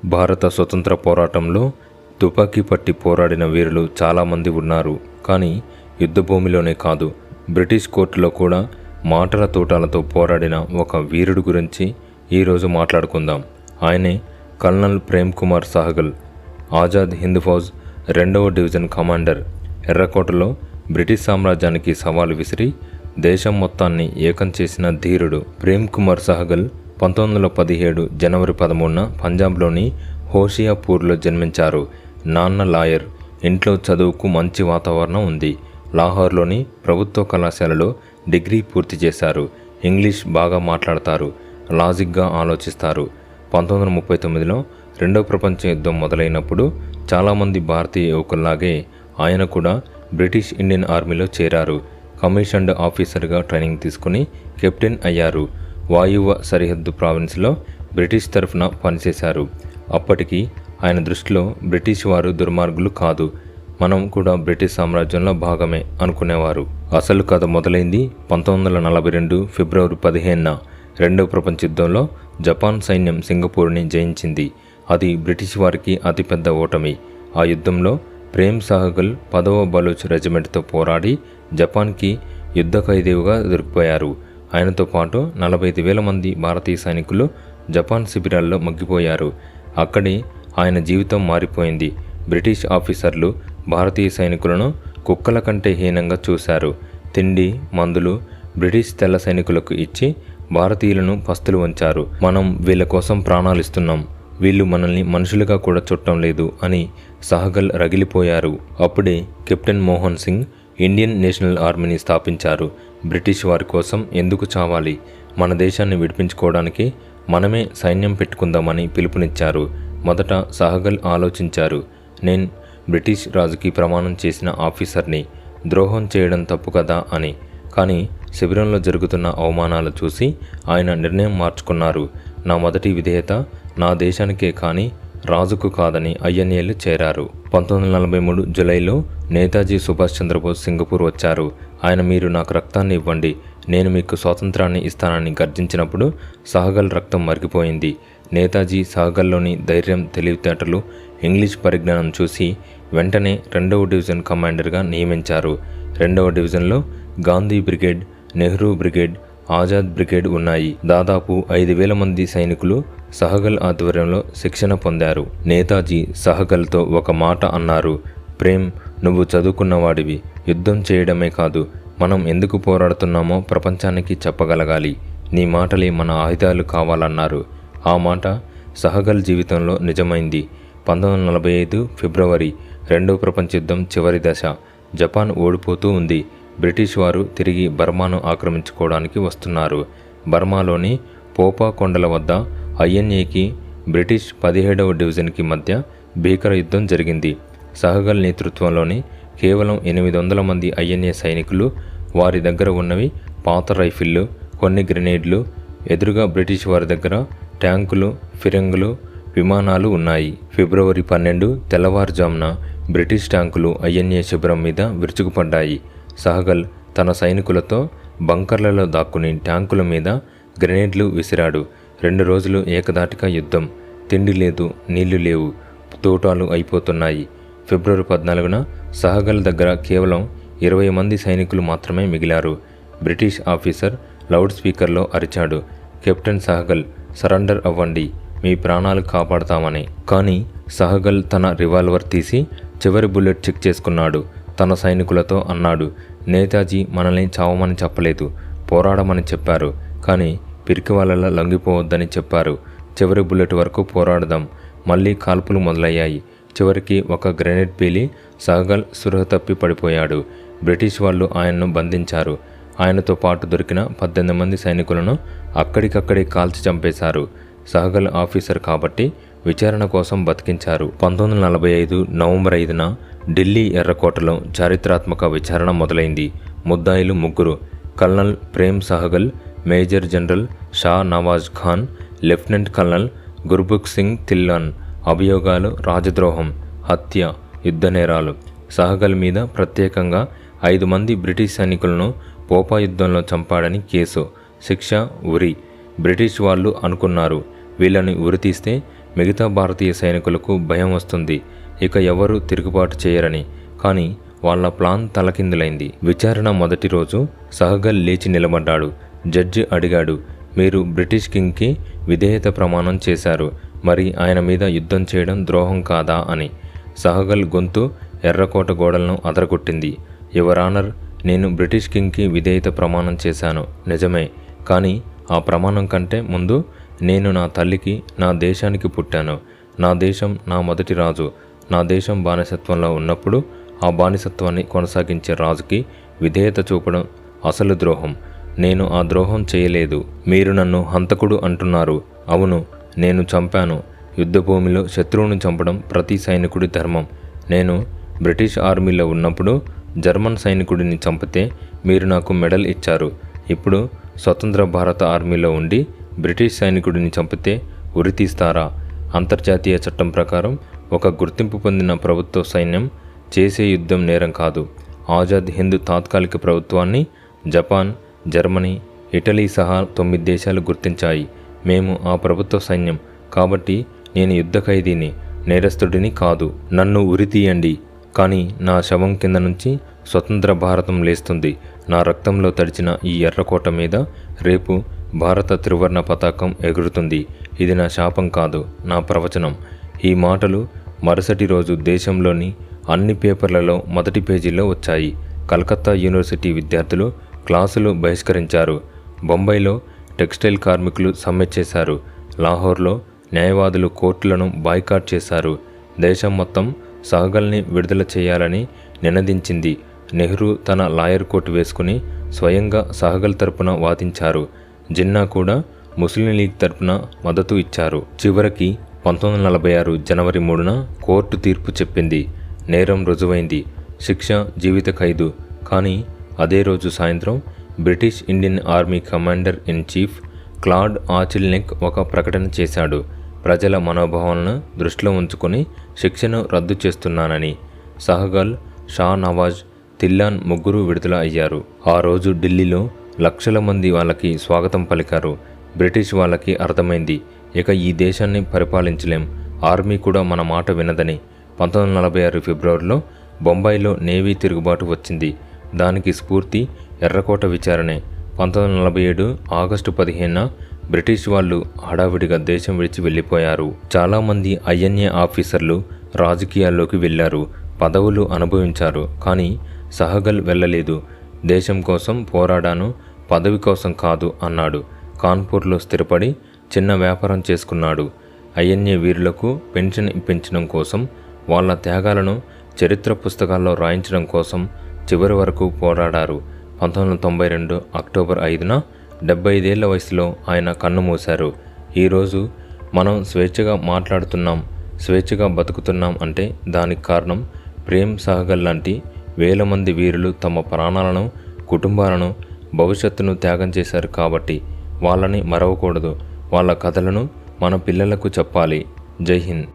భారత స్వతంత్ర పోరాటంలో తుపాకీ పట్టి పోరాడిన వీరులు చాలామంది ఉన్నారు. కానీ యుద్ధభూమిలోనే కాదు, బ్రిటిష్ కోర్టులో కూడా మాటల తూటాలతో పోరాడిన ఒక వీరుడు గురించి ఈరోజు మాట్లాడుకుందాం. ఆయనే కల్నల్ ప్రేమ్ కుమార్ సహగల్, ఆజాద్ హింద్ ఫౌజ్ 2వ డివిజన్ కమాండర్. ఎర్రకోటలో బ్రిటిష్ సామ్రాజ్యానికి సవాలు విసిరి దేశం మొత్తాన్ని ఏకం చేసిన ధీరుడు ప్రేమ్ కుమార్ సహగల్ 1917 జనవరి 13న పంజాబ్లోని హోషియాపూర్లో జన్మించారు. నాన్న లాయర్, ఇంట్లో చదువుకు మంచి వాతావరణం ఉంది. లాహోర్లోని ప్రభుత్వ కళాశాలలో డిగ్రీ పూర్తి చేశారు. ఇంగ్లీష్ బాగా మాట్లాడతారు, లాజిక్గా ఆలోచిస్తారు. 1939లో రెండవ ప్రపంచ యుద్ధం మొదలైనప్పుడు చాలామంది భారతీయ యువకుల్లాగే ఆయన కూడా బ్రిటిష్ ఇండియన్ ఆర్మీలో చేరారు. కమిషన్డ్ ఆఫీసర్గా ట్రైనింగ్ తీసుకుని కెప్టెన్ అయ్యారు. వాయువ్య సరిహద్దు ప్రావిన్స్లో బ్రిటిష్ తరఫున పనిచేశారు. అప్పటికి ఆయన దృష్టిలో బ్రిటిష్ వారు దుర్మార్గులు కాదు, మనం కూడా బ్రిటిష్ సామ్రాజ్యంలో భాగమే అనుకునేవారు. అసలు కథ మొదలైంది 1942 ఫిబ్రవరి 15న. రెండవ ప్రపంచ యుద్ధంలో జపాన్ సైన్యం సింగపూర్ని జయించింది. అది బ్రిటిష్ వారికి అతిపెద్ద ఓటమి. ఆ యుద్ధంలో ప్రేమ్ సహగల్ 10వ బలూచ్ రెజిమెంట్తో పోరాడి జపాన్కి యుద్ధ ఖైదీగా దొరికిపోయారు. ఆయనతో పాటు 45,000 మంది భారతీయ సైనికులు జపాన్ శిబిరాల్లో మగ్గిపోయారు. అక్కడే ఆయన జీవితం మారిపోయింది. బ్రిటిష్ ఆఫీసర్లు భారతీయ సైనికులను కుక్కల కంటే హీనంగా చూశారు. తిండి, మందులు బ్రిటిష్ తెల్ల సైనికులకు ఇచ్చి భారతీయులను పస్తులు ఉంచారు. మనం వీళ్ళ కోసం ప్రాణాలు ఇస్తున్నాం, వీళ్ళు మనల్ని మనుషులుగా కూడా చూడటం లేదు అని సహగల్ రగిలిపోయారు. అప్పుడే captain Mohan Singh Indian national ఆర్మీని స్థాపించారు. బ్రిటిష్ వారి కోసం ఎందుకు చావాలి, మన దేశాన్ని విడిపించుకోవడానికి మనమే సైన్యం పెట్టుకుందామని పిలుపునిచ్చారు. మొదట సహగల్ ఆలోచించారు, నేను బ్రిటిష్ రాజుకి ప్రమాణం చేసిన ఆఫీసర్ని, ద్రోహం చేయడం తప్పు కదా అని. కానీ శిబిరంలో జరుగుతున్న అవమానాలు చూసి ఆయన నిర్ణయం మార్చుకున్నారు. నా మొదటి విధేయత నా దేశానికే కానీ రాజుకు కాదని ఐఎన్ఏలో చేరారు. 1943 జూలైలో నేతాజీ సుభాష్ చంద్రబోస్ సింగపూర్ వచ్చారు. ఆయన మీరు నాకు రక్తాన్ని ఇవ్వండి, నేను మీకు స్వాతంత్రాన్ని ఇస్తానని గర్జించినప్పుడు సహగల్ రక్తం మరిగిపోయింది. నేతాజీ సహగల్లోని ధైర్యం, తెలివితేటలు, ఇంగ్లీష్ పరిజ్ఞానం చూసి వెంటనే 2వ డివిజన్ కమాండర్గా నియమించారు. 2వ డివిజన్లో Gandhi brigade, Nehru brigade, Azad brigade ఉన్నాయి. దాదాపు 5,000 మంది సైనికులు సహగల్ ఆధ్వర్యంలో శిక్షణ పొందారు. నేతాజీ సహగల్తో ఒక మాట అన్నారు, ప్రేమ్, నువ్వు చదువుకున్నవాడివి, యుద్ధం చేయడమే కాదు, మనం ఎందుకు పోరాడుతున్నామో ప్రపంచానికి చెప్పగలగాలి. నీ మాటలే మన ఆయుధాలు కావాలన్నారు. ఆ మాట సహగల్ జీవితంలో నిజమైంది. 1945 ఫిబ్రవరి, రెండవ ప్రపంచ యుద్ధం చివరి దశ. జపాన్ ఓడిపోతూ ఉంది. బ్రిటిష్ వారు తిరిగి బర్మాను ఆక్రమించుకోవడానికి వస్తున్నారు. బర్మాలోని పోపా కొండల వద్ద ఐఎన్ఏకి బ్రిటిష్ 17వ డివిజన్కి మధ్య భీకర యుద్ధం జరిగింది. సహగల్ నేతృత్వంలోని కేవలం 800 మంది ఐఎన్ఏ సైనికులు, వారి దగ్గర ఉన్నవి పాత రైఫిళ్ళు, కొన్ని గ్రెనేడ్లు. ఎదురుగా బ్రిటిష్ వారి దగ్గర ట్యాంకులు, ఫిరంగులు, విమానాలు ఉన్నాయి. ఫిబ్రవరి 12 తెల్లవారుజామున బ్రిటిష్ ట్యాంకులు ఐఎన్ఏ శిబిరం మీద విరుచుకుపడ్డాయి. సహగల్ తన సైనికులతో బంకర్లలో దాక్కుని ట్యాంకుల మీద గ్రెనేడ్లు విసిరాడు. 2 రోజులు ఏకదాటిగా యుద్ధం. తిండి లేదు, నీళ్లు లేవు, తోటాలు అయిపోతున్నాయి. ఫిబ్రవరి 14న సహగల్ దగ్గర కేవలం 20 మంది సైనికులు మాత్రమే మిగిలారు. బ్రిటిష్ ఆఫీసర్ లౌడ్ స్పీకర్లో అరిచాడు, కెప్టెన్ సహగల్, సరెండర్ అవ్వండి, మీ ప్రాణాలు కాపాడతామని. కానీ సహగల్ తన రివాల్వర్ తీసి చివరి బుల్లెట్ చెక్ చేసుకున్నాడు. తన సైనికులతో అన్నాడు, నేతాజీ మనల్ని చావమని చెప్పలేదు, పోరాడమని చెప్పారు. కానీ పిరికి వాళ్ళలా లొంగిపోవద్దని చెప్పారు. చివరి బుల్లెట్ వరకు పోరాడదాం. మళ్ళీ కాల్పులు మొదలయ్యాయి. చివరికి ఒక గ్రెనేడ్ పేలి సహగల్ స్పృహ తప్పి పడిపోయాడు. బ్రిటిష్ వాళ్ళు ఆయన్ను బంధించారు. ఆయనతో పాటు దొరికిన 18 మంది సైనికులను అక్కడికక్కడే కాల్చి చంపేశారు. సహగల్ ఆఫీసర్ కాబట్టి విచారణ కోసం బతికించారు. 1945 నవంబర్ 5న ఢిల్లీ ఎర్రకోటలో చారిత్రాత్మక విచారణ మొదలైంది. ముద్దాయిలు 3: colonel Prem Sahgal, major general Shah Nawaz Khan, lieutenant colonel Gurbakhsh Singh Dhillon. అభియోగాలు: రాజద్రోహం, హత్య, యుద్ధ నేరాలు. సహగల్ మీద ప్రత్యేకంగా 5 మంది బ్రిటిష్ సైనికులను పోపా యుద్ధంలో చంపాడని కేసు. శిక్ష: ఉరి. బ్రిటిష్ వాళ్ళు అనుకున్నారు వీళ్ళని ఉరితీస్తే మిగతా భారతీయ సైనికులకు భయం వస్తుంది, ఇక ఎవరూ తిరుగుబాటు చేయరని. కానీ వాళ్ళ ప్లాన్ తలకిందులైంది. విచారణ మొదటి రోజు సహగల్ లేచి నిలబడ్డాడు. జడ్జి అడిగాడు, మీరు బ్రిటిష్ కింగ్కి విధేయత ప్రమాణం చేశారు, మరి ఆయన మీద యుద్ధం చేయడం ద్రోహం కాదా అని. సహగల్ గొంతు ఎర్రకోట గోడలను అదరగొట్టింది. యువర్ ఆనర్, నేను బ్రిటిష్ కింగ్కి విధేయత ప్రమాణం చేశాను, నిజమే. కానీ ఆ ప్రమాణం కంటే ముందు నేను నా తల్లికి, నా దేశానికి పుట్టాను. నా దేశం నా మొదటి రాజు. నా దేశం బానిసత్వంలో ఉన్నప్పుడు ఆ బానిసత్వాన్ని కొనసాగించే రాజుకి విధేయత చూపడం అసలు ద్రోహం. నేను ఆ ద్రోహం చేయలేదు. మీరు నన్ను హంతకుడు అంటున్నారు. అవును, నేను చంపాను. యుద్ధభూమిలో శత్రువును చంపడం ప్రతి సైనికుడి ధర్మం. నేను బ్రిటిష్ ఆర్మీలో ఉన్నప్పుడు జర్మన్ సైనికుడిని చంపితే మీరు నాకు మెడల్ ఇచ్చారు. ఇప్పుడు స్వతంత్ర భారత ఆర్మీలో ఉండి బ్రిటిష్ సైనికుడిని చంపితే ఉరి తీస్తారా? అంతర్జాతీయ చట్టం ప్రకారం ఒక గుర్తింపు పొందిన ప్రభుత్వ సైన్యం చేసే యుద్ధం నేరం కాదు. ఆజాద్ హింద్ తాత్కాలిక ప్రభుత్వాన్ని జపాన్, జర్మనీ, ఇటలీ సహా 9 దేశాలు గుర్తించాయి. మేము ఆ ప్రభుత్వ సైన్యం. కాబట్టి నేను యుద్ధ ఖైదీని, నేరస్తుడిని కాదు. నన్ను ఉరి తీయండి, కానీ నా శవం కింద నుంచి స్వతంత్ర భారతం లేస్తుంది. నా రక్తంలో తడిచిన ఈ ఎర్రకోట మీద రేపు భారత త్రివర్ణ పతాకం ఎగురుతుంది. ఇది నా శాపం కాదు, నా ప్రవచనం. ఈ మాటలు మరుసటి రోజు దేశంలోని అన్ని పేపర్లలో మొదటి పేజీలో వచ్చాయి. కలకత్తా యూనివర్సిటీ విద్యార్థులు క్లాసులు బహిష్కరించారు. బొంబాయిలో టెక్స్టైల్ కార్మికులు సమ్మె చేశారు. లాహోర్లో న్యాయవాదులు కోర్టులను బాయ్కాట్ చేశారు. దేశం మొత్తం సహగల్ని విడుదల చేయాలని నినదించింది. నెహ్రూ తన లాయర్ కోట్ వేసుకుని స్వయంగా సహగల్ తరపున వాదించారు. జిన్నా కూడా ముస్లిం లీగ్ తరపున మద్దతు ఇచ్చారు. చివరికి 1946 జనవరి 3న కోర్టు తీర్పు చెప్పింది. నేరం రుజువైంది. శిక్ష జీవిత ఖైదు. కానీ అదే రోజు సాయంత్రం British Indian army commander in chief Claude Auchinleck ఒక ప్రకటన చేశాడు. ప్రజల మనోభావాలను దృష్టిలో ఉంచుకొని శిక్షను రద్దు చేస్తున్నానని. సహగల్, షా నవాజ్, తిల్లాన్ ముగ్గురు విడుదల అయ్యారు. ఆ రోజు ఢిల్లీలో లక్షల మంది వాళ్ళకి స్వాగతం పలికారు. బ్రిటిష్ వాళ్ళకి అర్థమైంది, ఇక ఈ దేశాన్ని పరిపాలించలేం, ఆర్మీ కూడా మన మాట వినదని. 1946 ఫిబ్రవరిలో బొంబాయిలో నేవీ తిరుగుబాటు వచ్చింది. దానికి స్ఫూర్తి ఎర్రకోట విచారణే. 1947 ఆగస్టు 15న బ్రిటిష్ వాళ్ళు హడావిడిగా దేశం విడిచి వెళ్ళిపోయారు. చాలామంది ఐఎన్ఏ ఆఫీసర్లు రాజకీయాల్లోకి వెళ్ళారు, పదవులు అనుభవించారు. కానీ సహగల్ వెళ్ళలేదు. దేశం కోసం పోరాడాను, పదవి కోసం కాదు అన్నాడు. కాన్పూర్లో స్థిరపడి చిన్న వ్యాపారం చేసుకున్నాడు. ఐఎన్ఏ వీరులకు పెన్షన్ ఇప్పించడం కోసం, వాళ్ళ త్యాగాలను చరిత్ర పుస్తకాల్లో రాయించడం కోసం చివరి వరకు పోరాడారు. 1992 అక్టోబర్ 5న 75 ఏళ్ల వయసులో ఆయన కన్నుమూశారు. ఈరోజు మనం స్వేచ్ఛగా మాట్లాడుతున్నాం, స్వేచ్ఛగా బతుకుతున్నాం అంటే దానికి కారణం ప్రేమ్ సహగల్ లాంటి వేల మంది వీరులు తమ ప్రాణాలను, కుటుంబాలను, భవిష్యత్తును త్యాగం చేశారు కాబట్టి. వాళ్ళని మరవకూడదు. వాళ్ళ కథలను మన పిల్లలకు చెప్పాలి. జై హింద్.